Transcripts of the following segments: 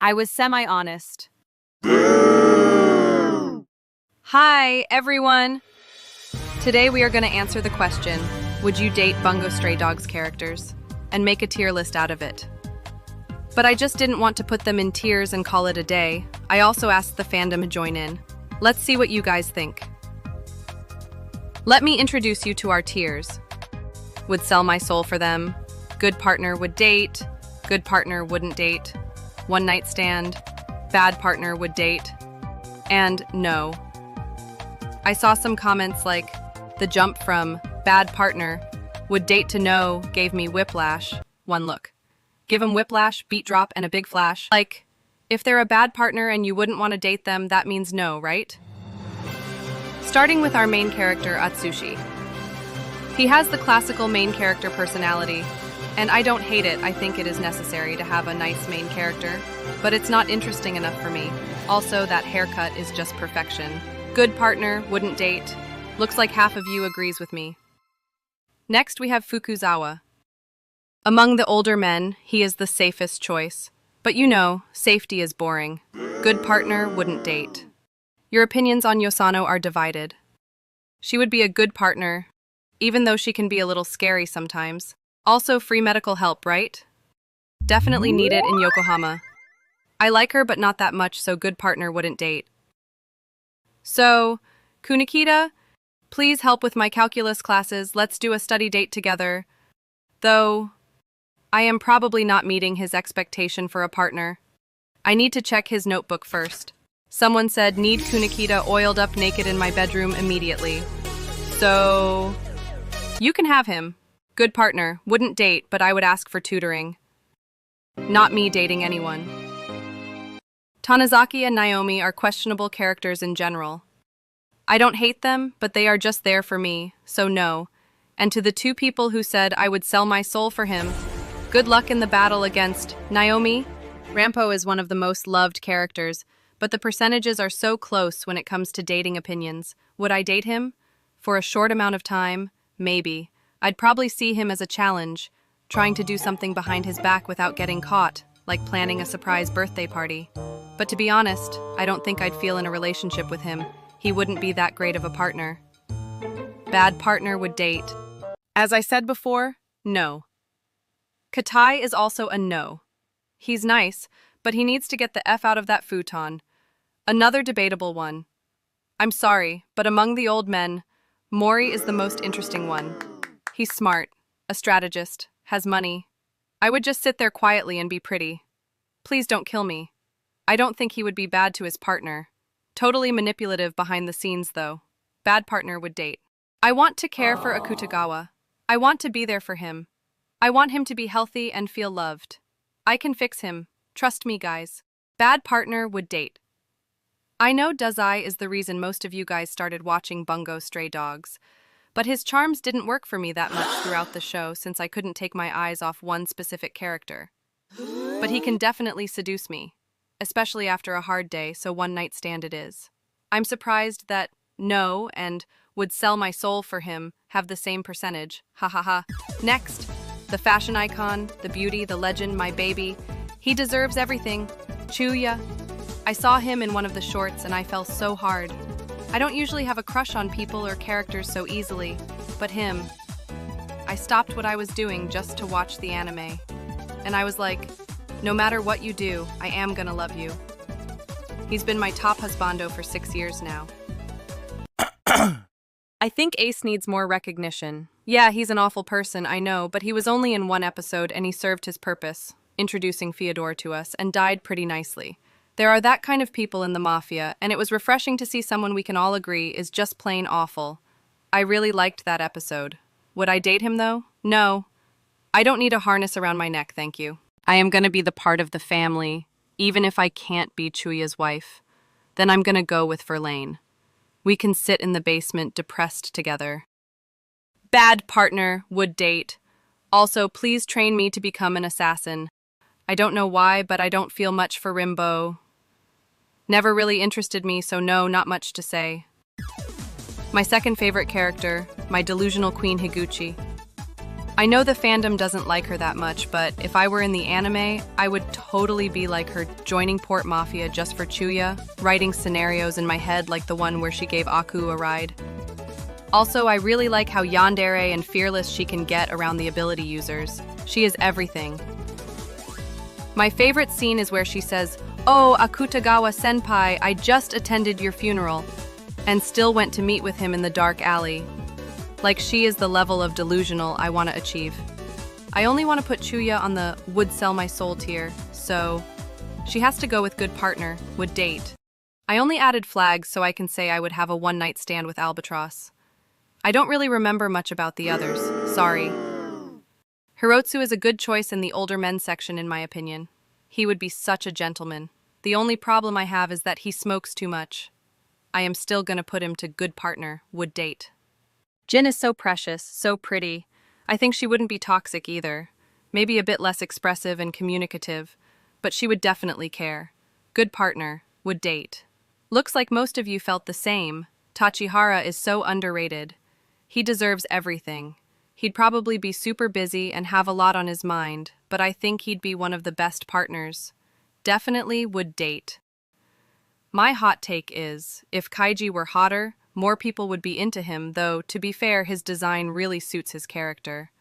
I was semi-honest. Hi, everyone! Today we are going to answer the question, would you date Bungou Stray Dogs characters? And make a tier list out of it. But I just didn't want to put them in tiers and call it a day. I also asked the fandom to join in. Let's see what you guys think. Let me introduce you to our tiers. Would sell my soul for them. Good partner would date. Good partner wouldn't date. One night stand. Bad partner would date. And no. I saw some comments like, the jump from bad partner would date to no gave me whiplash. One look. Give them whiplash, beat drop, and a big flash. Like, if they're a bad partner and you wouldn't want to date them, that means no, right? Starting with our main character, Atsushi. He has the classical main character personality, and I don't hate it. I think it is necessary to have a nice main character, but it's not interesting enough for me. Also, that haircut is just perfection. Good partner, wouldn't date. Looks like half of you agrees with me. Next, we have Fukuzawa. Among the older men, he is the safest choice. But you know, safety is boring. Good partner wouldn't date. Your opinions on Yosano are divided. She would be a good partner, even though she can be a little scary sometimes. Also, free medical help, right? Definitely need it in Yokohama. I like her, but not that much, so good partner wouldn't date. So, Kunikita, please help with my calculus classes. Let's do a study date together. Though, I am probably not meeting his expectation for a partner. I need to check his notebook first. Someone said, need Kunikita oiled up naked in my bedroom immediately. So, you can have him. Good partner, wouldn't date, but I would ask for tutoring. Not me dating anyone. Tanizaki and Naomi are questionable characters in general. I don't hate them, but they are just there for me, so no. And to the two people who said I would sell my soul for him, good luck in the battle against Naomi. Rampo is one of the most loved characters, but the percentages are so close when it comes to dating opinions. Would I date him? For a short amount of time? Maybe. I'd probably see him as a challenge, trying to do something behind his back without getting caught, like planning a surprise birthday party. But to be honest, I don't think I'd feel in a relationship with him. He wouldn't be that great of a partner. Bad partner would date. As I said before, no. Katai is also a no. He's nice, but he needs to get the F out of that futon. Another debatable one. I'm sorry, but among the old men, Mori is the most interesting one. He's smart, a strategist, has money. I would just sit there quietly and be pretty. Please don't kill me. I don't think he would be bad to his partner. Totally manipulative behind the scenes, though. Bad partner would date. I want to care for Akutagawa. I want to be there for him. I want him to be healthy and feel loved. I can fix him. Trust me, guys. Bad partner would date. I know Dazai is the reason most of you guys started watching Bungou Stray Dogs, but his charms didn't work for me that much throughout the show since I couldn't take my eyes off one specific character. But he can definitely seduce me, especially after a hard day, so one night stand it is. I'm surprised that no and would sell my soul for him have the same percentage. Ha ha ha. Next, the fashion icon, the beauty, the legend, my baby. He deserves everything. Chuya. I saw him in one of the shorts and I fell so hard. I don't usually have a crush on people or characters so easily, but him. I stopped what I was doing just to watch the anime. And I was like, no matter what you do, I am gonna love you. He's been my top husbando for 6 years now. I think Ace needs more recognition. Yeah, he's an awful person, I know, but he was only in one episode and he served his purpose, introducing Fyodor to us, and died pretty nicely. There are that kind of people in the mafia, and it was refreshing to see someone we can all agree is just plain awful. I really liked that episode. Would I date him, though? No. I don't need a harness around my neck, thank you. I am gonna be the part of the family, even if I can't be Chuya's wife. Then I'm gonna go with Verlaine. We can sit in the basement depressed together. Bad partner, would date. Also, please train me to become an assassin. I don't know why, but I don't feel much for Rimbo. Never really interested me, so no, not much to say. My second favorite character, my delusional queen Higuchi. I know the fandom doesn't like her that much, but if I were in the anime, I would totally be like her, joining Port Mafia just for Chuya, writing scenarios in my head like the one where she gave Aku a ride. Also, I really like how yandere and fearless she can get around the ability users. She is everything. My favorite scene is where she says, "Oh, Akutagawa senpai, I just attended your funeral," and still went to meet with him in the dark alley. Like she is the level of delusional I want to achieve. I only want to put Chuya on the would sell my soul tier, so she has to go with good partner, would date. I only added flags so I can say I would have a one-night stand with Albatross. I don't really remember much about the others, sorry. Hirotsu is a good choice in the older men section in my opinion. He would be such a gentleman. The only problem I have is that he smokes too much. I am still gonna put him to good partner, would date. Jin is so precious, so pretty. I think she wouldn't be toxic either. Maybe a bit less expressive and communicative, but she would definitely care. Good partner, would date. Looks like most of you felt the same. Tachihara is so underrated. He deserves everything. He'd probably be super busy and have a lot on his mind, but I think he'd be one of the best partners. Definitely would date. My hot take is, if Kaiji were hotter, more people would be into him, though, to be fair, his design really suits his character.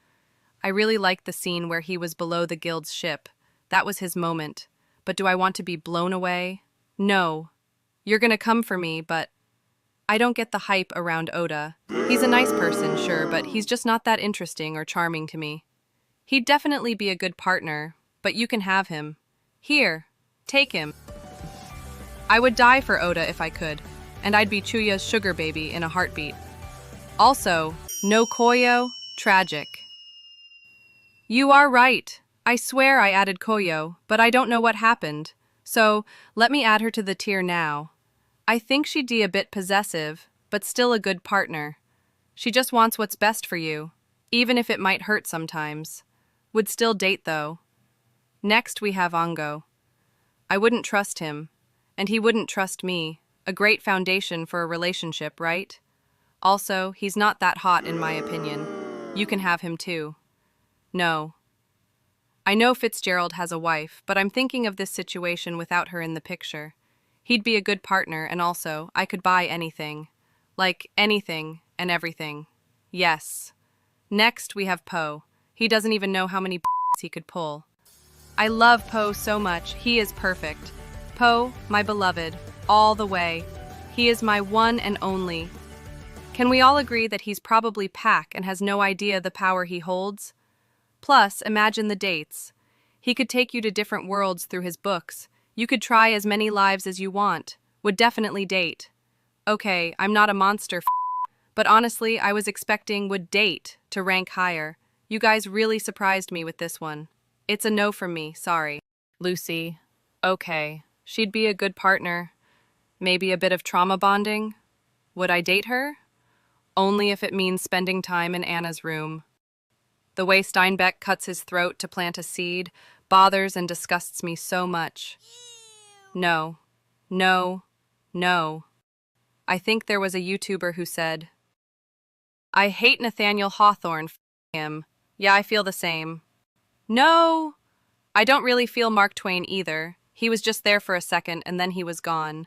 I really liked the scene where he was below the guild's ship. That was his moment. But do I want to be blown away? No. You're gonna come for me, but I don't get the hype around Oda. He's a nice person, sure, but he's just not that interesting or charming to me. He'd definitely be a good partner, but you can have him. Here, take him. I would die for Oda if I could, and I'd be Chuya's sugar baby in a heartbeat. Also, no Koyo, tragic. You are right. I swear I added Koyo, but I don't know what happened. So, let me add her to the tier now. I think she'd be a bit possessive, but still a good partner. She just wants what's best for you, even if it might hurt sometimes. Would still date though. Next we have Ango. I wouldn't trust him, and he wouldn't trust me. A great foundation for a relationship, right? Also, he's not that hot in my opinion. You can have him too. No. I know Fitzgerald has a wife, but I'm thinking of this situation without her in the picture. He'd be a good partner, and also, I could buy anything. Like, anything and everything. Yes. Next, we have Poe. He doesn't even know how many he could pull. I love Poe so much. He is perfect. Poe, my beloved, all the way. He is my one and only. Can we all agree that he's probably Pac and has no idea the power he holds? Plus, imagine the dates. He could take you to different worlds through his books. You could try as many lives as you want. Would definitely date. Okay, I'm not a monster but honestly, I was expecting would date to rank higher. You guys really surprised me with this one. It's a no from me, sorry. Lucy. Okay, she'd be a good partner. Maybe a bit of trauma bonding? Would I date her? Only if it means spending time in Anna's room. The way Steinbeck cuts his throat to plant a seed bothers and disgusts me so much. No. No. No. I think there was a YouTuber who said, I hate Nathaniel Hawthorne, him. Yeah, I feel the same. No! I don't really feel Mark Twain either. He was just there for a second and then he was gone.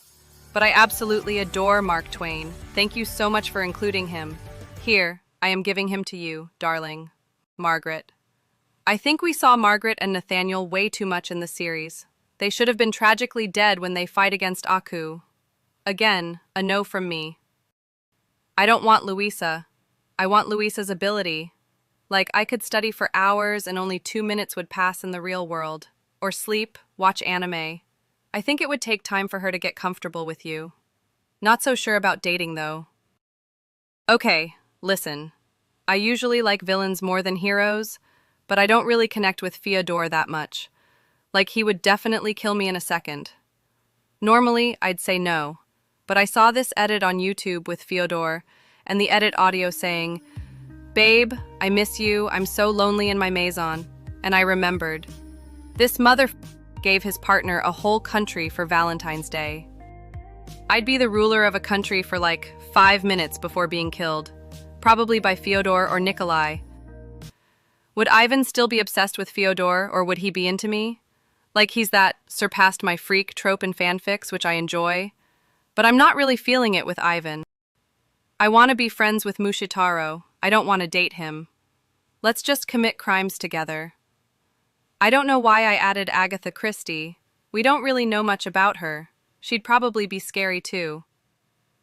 But I absolutely adore Mark Twain. Thank you so much for including him. Here, I am giving him to you, darling. Margaret. I think we saw Margaret and Nathaniel way too much in the series. They should have been tragically dead when they fight against Aku. Again, a no from me. I don't want Louisa. I want Louisa's ability. Like, I could study for hours and only 2 minutes would pass in the real world. Or sleep, watch anime. I think it would take time for her to get comfortable with you. Not so sure about dating, though. Okay, listen. I usually like villains more than heroes, but I don't really connect with Fyodor that much. Like, he would definitely kill me in a second. Normally, I'd say no, but I saw this edit on YouTube with Fyodor, and the edit audio saying, Babe, I miss you, I'm so lonely in my maison, and I remembered. This mother gave his partner a whole country for Valentine's Day. I'd be the ruler of a country for like 5 minutes before being killed, probably by Fyodor or Nikolai. Would Ivan still be obsessed with Fyodor, or would he be into me? Like he's that surpassed my freak trope in fanfics, which I enjoy. But I'm not really feeling it with Ivan. I want to be friends with Mushitaro. I don't want to date him. Let's just commit crimes together. I don't know why I added Agatha Christie. We don't really know much about her. She'd probably be scary too.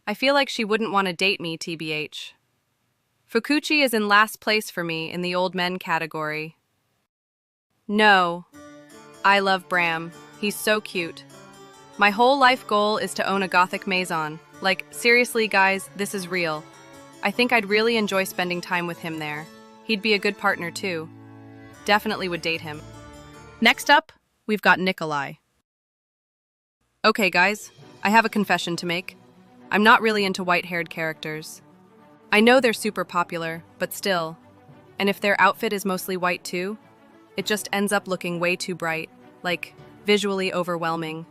I feel like she wouldn't want to date me, TBH. Fukuchi is in last place for me in the old men category. No. I love Bram. He's so cute. My whole life goal is to own a gothic maison. Like, seriously, guys, this is real. I think I'd really enjoy spending time with him there. He'd be a good partner, too. Definitely would date him. Next up, we've got Nikolai. Okay, guys, I have a confession to make. I'm not really into white-haired characters. I know they're super popular, but still. And if their outfit is mostly white too, it just ends up looking way too bright, like visually overwhelming.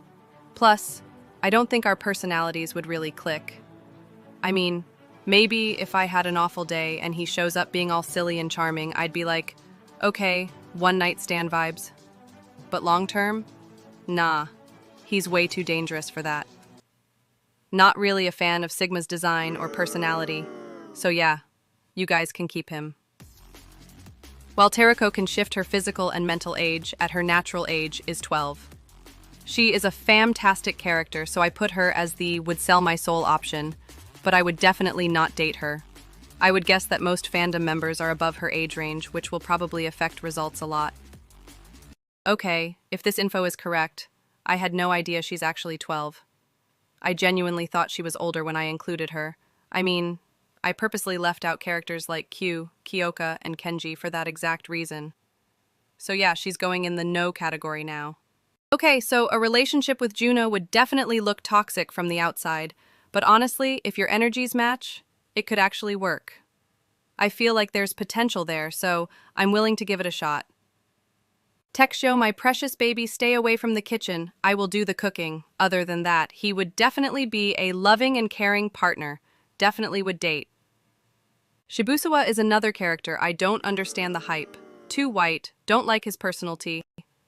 Plus, I don't think our personalities would really click. I mean, maybe if I had an awful day and he shows up being all silly and charming, I'd be like, okay, one-night stand vibes. But long-term? Nah, he's way too dangerous for that. Not really a fan of Sigma's design or personality. So yeah, you guys can keep him. While Terako can shift her physical and mental age, at her natural age is 12. She is a fantastic character, so I put her as the would sell my soul option, but I would definitely not date her. I would guess that most fandom members are above her age range, which will probably affect results a lot. Okay, if this info is correct, I had no idea she's actually 12. I genuinely thought she was older when I included her. I mean, I purposely left out characters like Kyu, Kyoka, and Kenji for that exact reason. So yeah, she's going in the no category now. Okay, so a relationship with Juno would definitely look toxic from the outside, but honestly, if your energies match, it could actually work. I feel like there's potential there, so I'm willing to give it a shot. Texio, my precious baby, stay away from the kitchen. I will do the cooking. Other than that, he would definitely be a loving and caring partner. Definitely would date. Shibusawa is another character. I don't understand the hype. Too white, don't like his personality.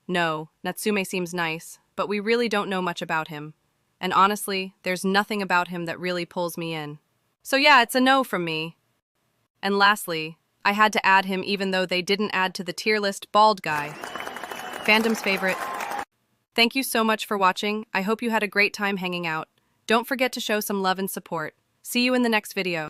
No, Natsume seems nice, but we really don't know much about him. And honestly, there's nothing about him that really pulls me in. So yeah, it's a no from me. And lastly, I had to add him even though they didn't add to the tier list bald guy. Fandom's favorite. Thank you so much for watching. I hope you had a great time hanging out. Don't forget to show some love and support. See you in the next video.